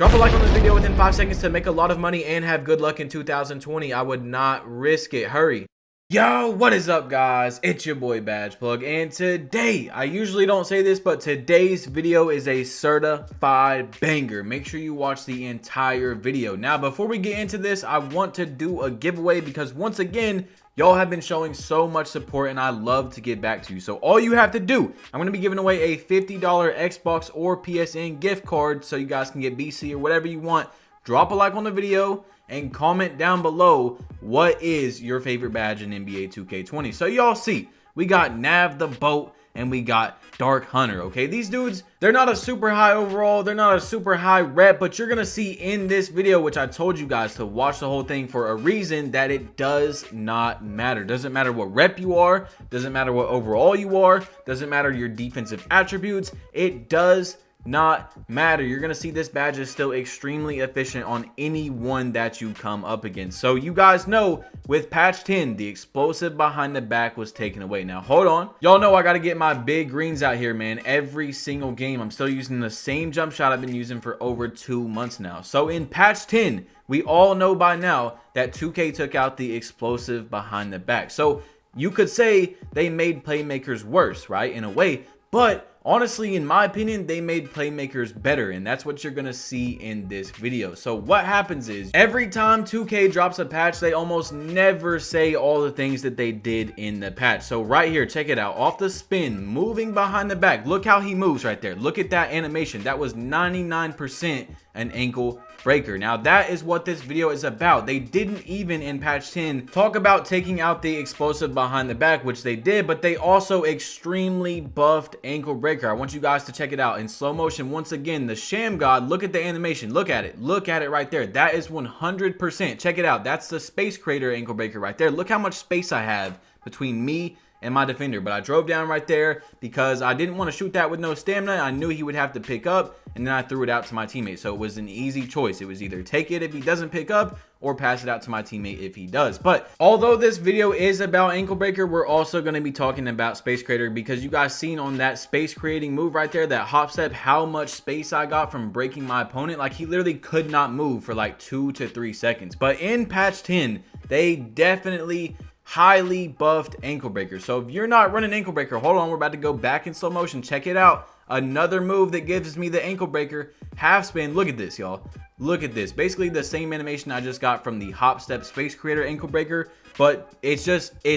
Drop a like on this video within 5 seconds to make a lot of money and have good luck in 2020. I would not risk it. Hurry. Yo, what is up, guys? It's your boy Badge Plug, and today, I usually don't say this, but today's video is a certified banger. Make sure you watch the entire video. Now, before we get into this, I want to do a giveaway because once again, y'all have been showing so much support and I love to get back to you. So all you have to do, I'm going to be giving away a $50 Xbox or PSN gift card so you guys can get BC or whatever you want. Drop a like on the video and comment down below what is your favorite badge in NBA 2K20. So y'all see, we got Nav the Boat and we got Dark Hunter. Okay, these dudes, they're not a super high overall, they're not a super high rep, but you're gonna see in this video, which I told you guys to watch the whole thing for a reason, that it does not matter. Doesn't matter what rep you are, doesn't matter what overall you are, doesn't matter your defensive attributes, it does not matter. You're gonna see this badge is still extremely efficient on anyone that you come up against. So you guys know with patch 10, the explosive behind the back was taken away. Now hold on, y'all know I got to get my big greens out here, man. Every single game I'm still using the same jump shot I've been using for over 2 months now. So in patch 10, we all know by now that 2K took out the explosive behind the back. So you could say they made playmakers worse, right, in a way, but honestly, in my opinion, they made playmakers better, and that's what you're gonna see in this video. So what happens is, every time 2K drops a patch, they almost never say all the things that they did in the patch. So right here, check it out. Off the spin, moving behind the back. Look how he moves right there. Look at that animation. That was 99% an ankle breaker. Now that is what this video is about. They didn't even in patch 10 talk about taking out the explosive behind the back, which they did, but they also extremely buffed ankle breaker. I want you guys to check it out in slow motion. Once again, the Sham God, look at the animation. Look at it right there. That is 100%. Check it out. That's the Space Creator ankle breaker right there. Look how much space I have between me and my defender, but I drove down right there because I didn't want to shoot that with no stamina. I knew he would have to pick up, and then I threw it out to my teammate. So it was an easy choice. It was either take it if he doesn't pick up or pass it out to my teammate if he does. But although this video is about ankle breaker, we're also going to be talking about Space Creator because you guys seen on that space creating move right there, that hop step, how much space I got from breaking my opponent. Like, he literally could not move for like 2 to 3 seconds. But in patch 10, they definitely highly buffed ankle breaker. So if you're not running ankle breaker, hold on, we're about to go back in slow motion. Check it out. Another move that gives me the ankle breaker, half spin. Look at this, y'all. Look at this. Basically the same animation I just got from the hop step Space Creator ankle breaker, but it's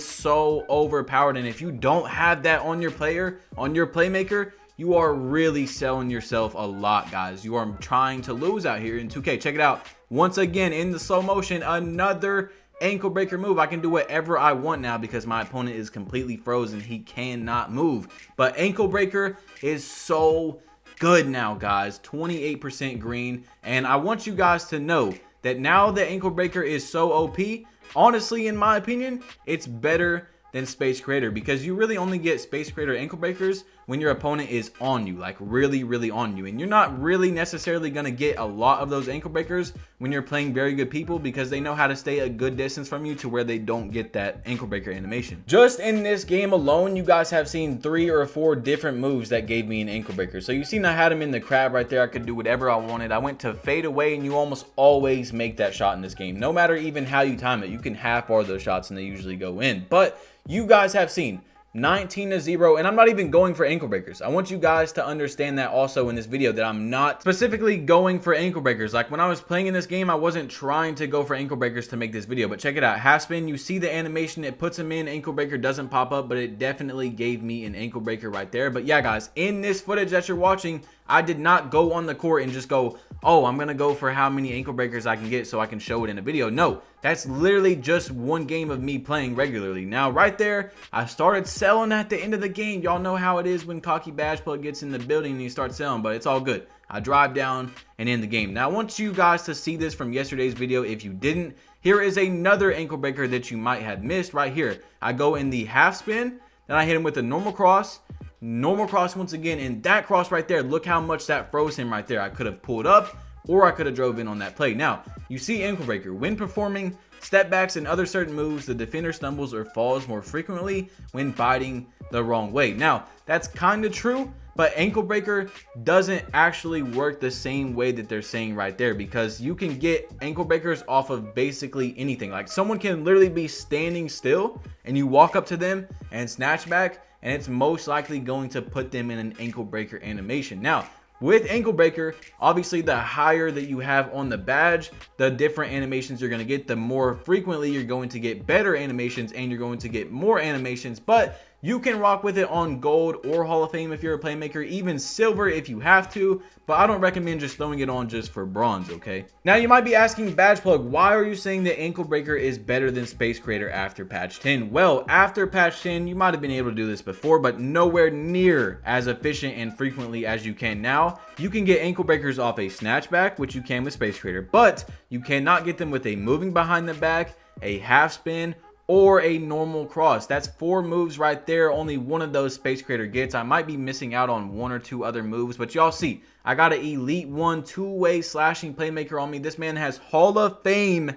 so overpowered. And if you don't have that on your player, on your playmaker, you are really selling yourself a lot, guys. You are trying to lose out here in 2K. Check it out. Once again, in the slow motion, another ankle breaker move. I can do whatever I want now because my opponent is completely frozen. He cannot move. But ankle breaker is so good now, guys. 28% green. And I want you guys to know that now the ankle breaker is so OP. Honestly, in my opinion, it's better than Space Creator because you really only get Space Creator ankle breakers when your opponent is on you, like really on you, and you're not really necessarily going to get a lot of those ankle breakers when you're playing very good people because they know how to stay a good distance from you to where they don't get that ankle breaker animation. Just in this game alone, you guys have seen 3 or 4 different moves that gave me an ankle breaker. So you've seen I had him in the crab right there. I could do whatever I wanted. I went to fade away, and you almost always make that shot in this game. No matter even how you time it, you can half bar those shots and they usually go in. But you guys have seen 19-0, and I'm not even going for ankle breakers. I want you guys to understand that also in this video, that I'm not specifically going for ankle breakers. Like, when I was playing in this game, I wasn't trying to go for ankle breakers to make this video. But check it out. Half spin, you see the animation, it puts him in. Ankle breaker doesn't pop up, but it definitely gave me an ankle breaker right there. But yeah, guys, in this footage that you're watching, I did not go on the court and just go, oh, I'm gonna go for how many ankle breakers I can get so I can show it in a video. No, that's literally just one game of me playing regularly. Now right there, I started selling at the end of the game. Y'all know how it is when Cocky Badge Plug gets in the building and he starts selling, but it's all good. I drive down and end the game. Now I want you guys to see this from yesterday's video. If you didn't, here is another ankle breaker that you might have missed right here. I go in the half spin, then I hit him with a normal cross once again, and that cross right there, look how much that froze him right there. I could have pulled up or I could have drove in on that play. Now you see ankle breaker when performing step backs and other certain moves, the defender stumbles or falls more frequently when biting the wrong way. Now that's kind of true, But ankle breaker doesn't actually work the same way that they're saying right there, because you can get ankle breakers off of basically anything. Like someone can literally be standing still and you walk up to them and snatch back, and it's most likely going to put them in an ankle breaker animation. Now, with ankle breaker, obviously the higher that you have on the badge, the different animations you're going to get, the more frequently you're going to get better animations, and you're going to get more animations. But you can rock with it on gold or Hall of Fame if you're a playmaker, even silver if you have to, but I don't recommend just throwing it on just for bronze, okay? Now you might be asking, Badge Plug, why are you saying that ankle breaker is better than Space Creator after patch 10? Well, after patch 10, you might have been able to do this before, but nowhere near as efficient and frequently as you can now. You can get ankle breakers off a snatchback, which you can with Space Creator, but you cannot get them with a moving behind the back, a half spin, or a normal cross. That's 4 moves right there. Only one of those Space Creator gets. I might be missing out on 1 or 2 other moves, but y'all see, I got an Elite 1 two-way slashing playmaker on me. This man has Hall of Fame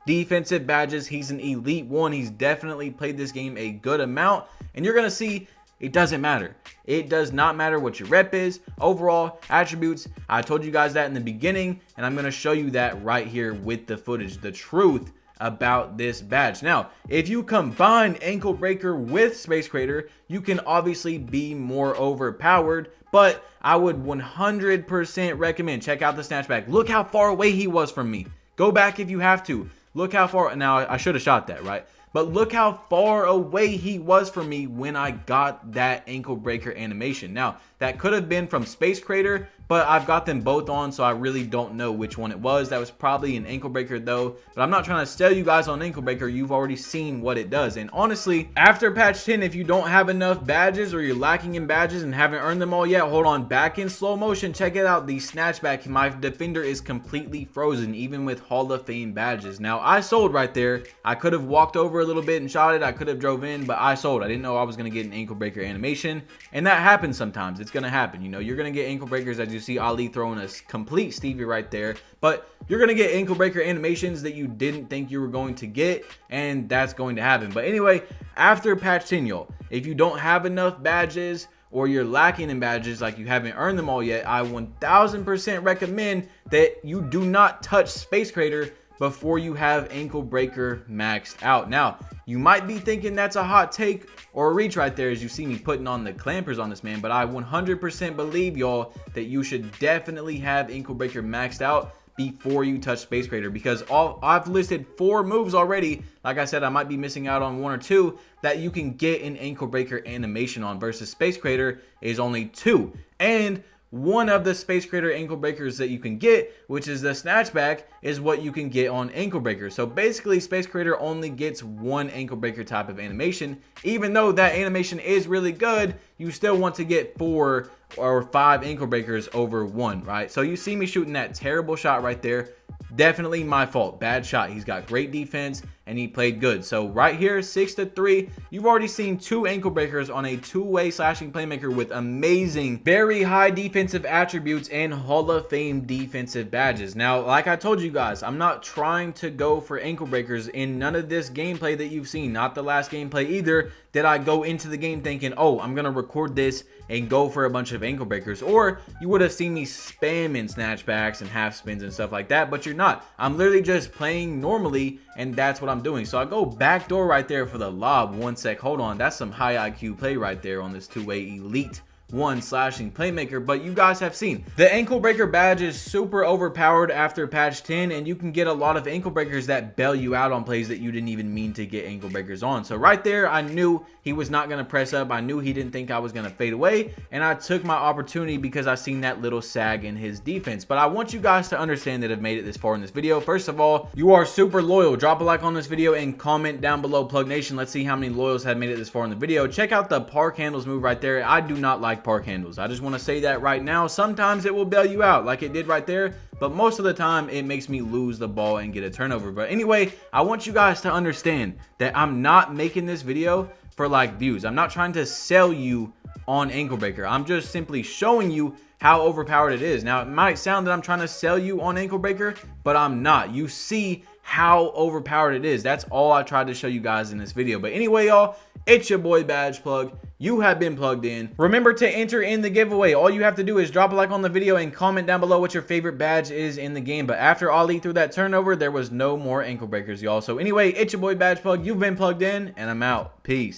defensive badges. He's an Elite 1. He's definitely played this game a good amount, and you're gonna see it doesn't matter. It does not matter what your rep is. Overall attributes, I told you guys that in the beginning, and I'm gonna show you that right here with the footage, the truth about this badge. Now, if you combine ankle breaker with Space Creator, you can obviously be more overpowered, but I would 100% recommend check out the snatchback. Look how far away he was from me. Go back if you have to. Look how far. Now, I should have shot that, right? But look how far away he was from me when I got that ankle breaker animation. Now, that could have been from Space Creator, but I've got them both on, so I really don't know which one it was. That was probably an ankle breaker though, but I'm not trying to sell you guys on ankle breaker. You've already seen what it does. And honestly, after patch 10, if you don't have enough badges or you're lacking in badges and haven't earned them all yet, hold on, back in slow motion, check it out. The snatchback, my defender is completely frozen, even with Hall of Fame badges. Now, I sold right there. I could have walked over a little bit and shot it. I could have drove in, but I sold. I didn't know I was going to get an ankle breaker animation, and that happens sometimes. It's going to happen. You know, you're going to get ankle breakers, as you see Ali throwing a complete Stevie right there, but you're going to get ankle breaker animations that you didn't think you were going to get, and that's going to happen. But anyway, after patch 10, y'all, if you don't have enough badges or you're lacking in badges, like you haven't earned them all yet, I 1000% recommend that you do not touch Space Creator before you have ankle breaker maxed out. Now, you might be thinking that's a hot take or a reach right there, as you see me putting on the clampers on this man, but I 100% believe, y'all, that you should definitely have ankle breaker maxed out before you touch Space Creator, because I've listed 4 moves already. Like I said, I might be missing out on 1 or 2 that you can get an ankle breaker animation on, versus Space Creator is only 2. And one of the Space Creator ankle breakers that you can get, which is the snatchback, is what you can get on ankle breaker. So basically, Space Creator only gets 1 ankle breaker type of animation. Even though that animation is really good, you still want to get 4 or 5 ankle breakers over 1, right? So you see me shooting that terrible shot right there. Definitely my fault. Bad shot. He's got great defense and he played good. So right here, 6-3. You've already seen 2 ankle breakers on a two-way slashing playmaker with amazing, very high defensive attributes and Hall of Fame defensive badges. Now, like I told you guys, I'm not trying to go for ankle breakers in none of this gameplay that you've seen. Not the last gameplay either did I go into the game thinking, oh, I'm going to record this and go for a bunch of ankle breakers. Or you would have seen me spamming snatchbacks and half spins and stuff like that, but you're not. I'm literally just playing normally, and that's what I'm doing. So I go backdoor right there for the lob. 1 sec, hold on. That's some high IQ play right there on this two-way Elite 1 slashing playmaker. But you guys have seen the ankle breaker badge is super overpowered after patch 10, and you can get a lot of ankle breakers that bail you out on plays that you didn't even mean to get ankle breakers on. So right there, I knew he was not going to press up. I knew he didn't think I was going to fade away, and I took my opportunity because I seen that little sag in his defense. But I want you guys to understand that have made it this far in this video. First of all, you are super loyal. Drop a like on this video and comment down below, Plug Nation. Let's see how many loyals have made it this far in the video. Check out the park handles move right there. I do not like park handles. I just want to say that right now. Sometimes it will bail you out like it did right there, but most of the time it makes me lose the ball and get a turnover. But anyway, I want you guys to understand that I'm not making this video for like views. I'm not trying to sell you on ankle breaker. I'm just simply showing you how overpowered it is. Now, it might sound that I'm trying to sell you on ankle breaker, but I'm not. You see how overpowered it is. That's all I tried to show you guys in this video. But anyway, y'all, it's your boy Badge Plug. you have been plugged in. Remember to enter in the giveaway. All you have to do is drop a like on the video and comment down below what your favorite badge is in the game. But after Ali threw that turnover, there was no more ankle breakers, y'all. So anyway, it's your boy Badge Plug. You've been plugged in, and I'm out. Peace.